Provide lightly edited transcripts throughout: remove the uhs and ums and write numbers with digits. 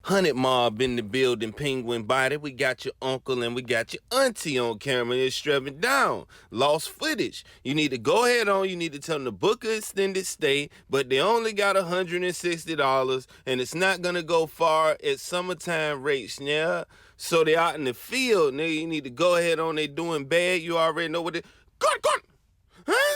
Hundred Mob in the building, Penguin Body. We got your uncle and we got your auntie on camera. They're strapping down. Lost footage. You need to go ahead on. You need to tell them to book an extended stay, but they only got $160 and it's not going to go far at summertime rates, yeah? So they out in the field, nigga. You need to go ahead on. They doing bad. You already know what it. Go, huh?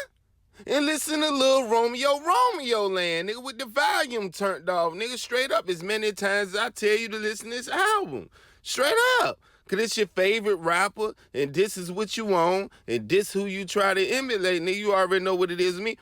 And listen to Lil Romeo Land, nigga, with the volume turned off, nigga, straight up. As many times as I tell you to listen to this album. Straight up. Cause it's your favorite rapper, and this is what you want, and this who you try to emulate, nigga. You already know what it is with me.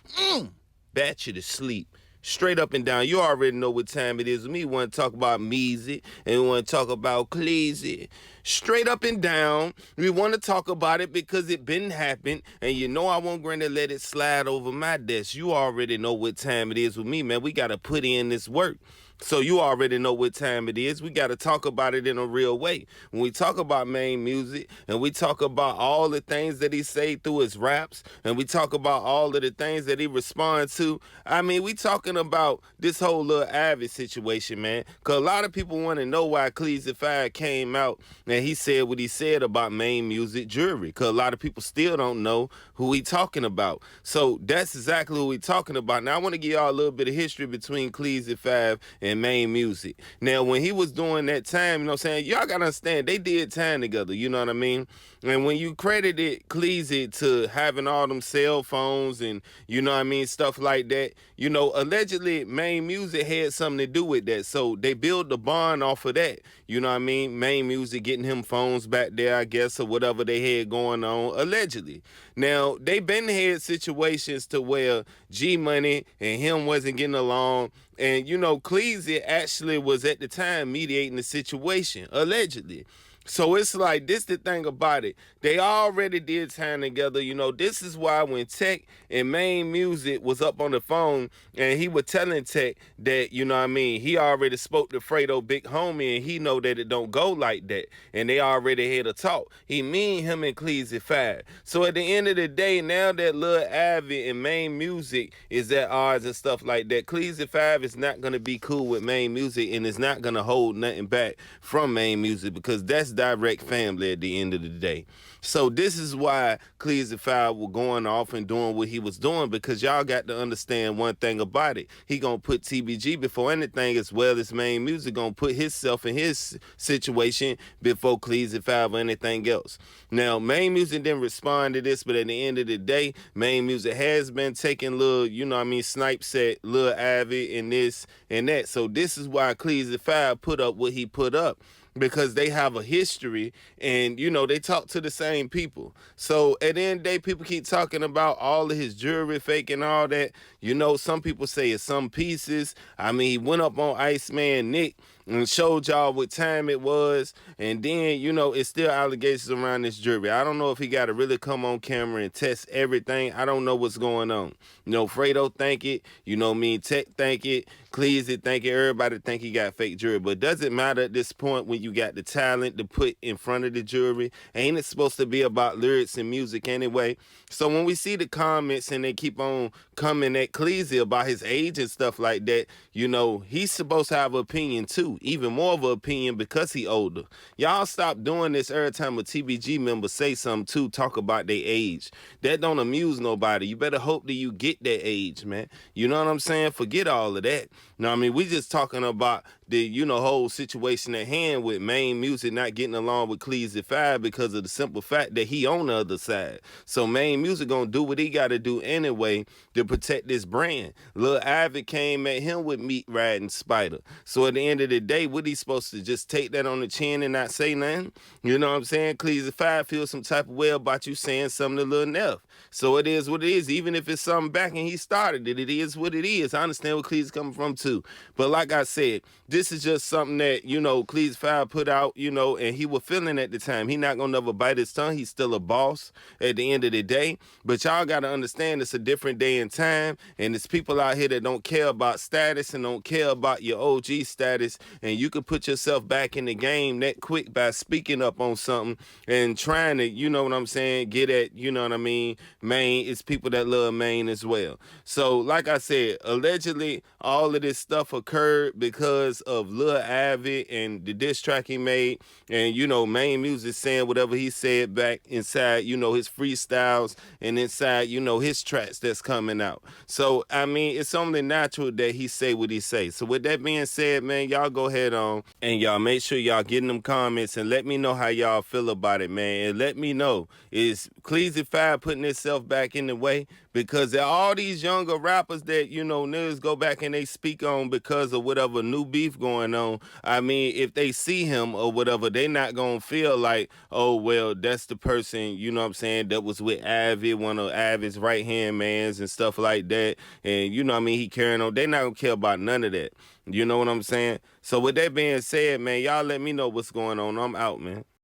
Bat you to sleep. Straight up and down. You already know what time it is with me. We want to talk about Musik, and we want to talk about Cleezy. Straight up and down. We want to talk about it because it been happened, and you know I won't going to let it slide over my desk. You already know what time it is with me, man. We got to put in this work. So you already know what time it is. We got to talk about it in a real way. When we talk about Maine Musik, and we talk about all the things that he say through his raps, and we talk about all of the things that he responds to, I mean, we talking about this whole little Avid situation, man. Because a lot of people want to know why Cleezy5 came out and he said what he said about Maine Musik jewelry. Because a lot of people still don't know who he talking about. So that's exactly who we talking about. Now, I want to give y'all a little bit of history between Cleezy5 and Maine Musik. Now, when he was doing that time, you know what I'm saying, y'all gotta understand, they did time together, you know what I mean? And when you credited Cleezy to having all them cell phones and, you know what I mean, stuff like that, you know, allegedly Maine Musik had something to do with that. So they built the bond off of that, you know what I mean? Maine Musik getting him phones back there, I guess, or whatever they had going on, allegedly. Now, they been had situations to where G-Money and him wasn't getting along. And, you know, Cleezy actually was at the time mediating the situation, allegedly. So it's like, this the thing about it. They already did time together. You know, this is why when Tech and Maine Musik was up on the phone and he was telling Tech that, you know what I mean, he already spoke to Fredo Big Homie and he know that it don't go like that. And they already had a talk. He mean him and Cleezy5. So at the end of the day, now that Lil Avid and Maine Musik is at odds and stuff like that, Cleezy5 is not going to be cool with Maine Musik and is not going to hold nothing back from Maine Musik because that's direct family at the end of the day. So this is why Cleezy5 was going off and doing what he was doing, because y'all got to understand one thing about it. He gonna put TBG before anything, as well as Maine Musik gonna put himself in his situation before Cleezy5 or anything else. Now, Maine Musik didn't respond to this, but at the end of the day, Maine Musik has been taking little, you know what I mean, snipes at Lil Avid and this and that. So this is why Cleezy5 put up what he put up, because they have a history and, you know, they talk to the same people. So at the end of the day, people keep talking about all of his jewelry fake and all that. You know, some people say it's some pieces. I mean, he went up on Iceman Nick and showed y'all what time it was. And then, you know, it's still allegations around this jewelry. I don't know if he got to really come on camera and test everything. I don't know what's going on. You know, Fredo think it. You know me, Tech think it. Cleezy think it. Everybody think he got fake jewelry. But does it matter at this point when you got the talent to put in front of the jewelry? Ain't it supposed to be about lyrics and music anyway? So when we see the comments and they keep on coming at Cleezy about his age and stuff like that, you know, he's supposed to have an opinion too. Even more of an opinion because he older. Y'all stop doing this every time a TBG member say something too, talk about their age. That don't amuse nobody. You better hope that you get that age, man. You know what I'm saying? Forget all of that. You know what I mean? We just talking about the, you know, whole situation at hand with Maine Musik not getting along with Cleezy5 because of the simple fact that he on the other side. So Maine Musik gonna do what he gotta do anyway to protect this brand. Lil Avid came at him with meat riding Spider. So at the end of the day, what he supposed to just take that on the chin and not say nothing? You know what I'm saying? Cleezy5 feels some type of way about you saying something to Lil Neff. So it is what it is. Even if it's something back and he started it, it is what it is. I understand where Cleezy's coming from too. But like I said, this is just something that, you know, Cleezy5 put out, you know, and he was feeling at the time. He not gonna never bite his tongue. He's still a boss at the end of the day. But y'all gotta understand it's a different day and time, and it's people out here that don't care about status and don't care about your OG status, and you can put yourself back in the game that quick by speaking up on something and trying to, you know what I'm saying, get at, you know what I mean, Maine. It's people that love Maine as well. So like I said, allegedly all of of this stuff occurred because of Lil Avid and the diss track he made, and you know, Maine Music saying whatever he said back inside, you know, his freestyles and inside, you know, his tracks that's coming out. So I mean, it's only natural that he say what he say. So with that being said, man, y'all go ahead on and y'all make sure y'all get in them comments and let me know how y'all feel about it, man. And let me know, is Cleezy5 putting itself back in the way? Because there are all these younger rappers that, you know, niggas go back and they speak on because of whatever new beef going on. I mean, if they see him or whatever, they not gonna feel like, oh, well, that's the person, you know what I'm saying, that was with Avid, one of Avid's right-hand mans and stuff like that. And, you know what I mean, he carrying on. They not gonna care about none of that. You know what I'm saying? So with that being said, man, y'all let me know what's going on. I'm out, man.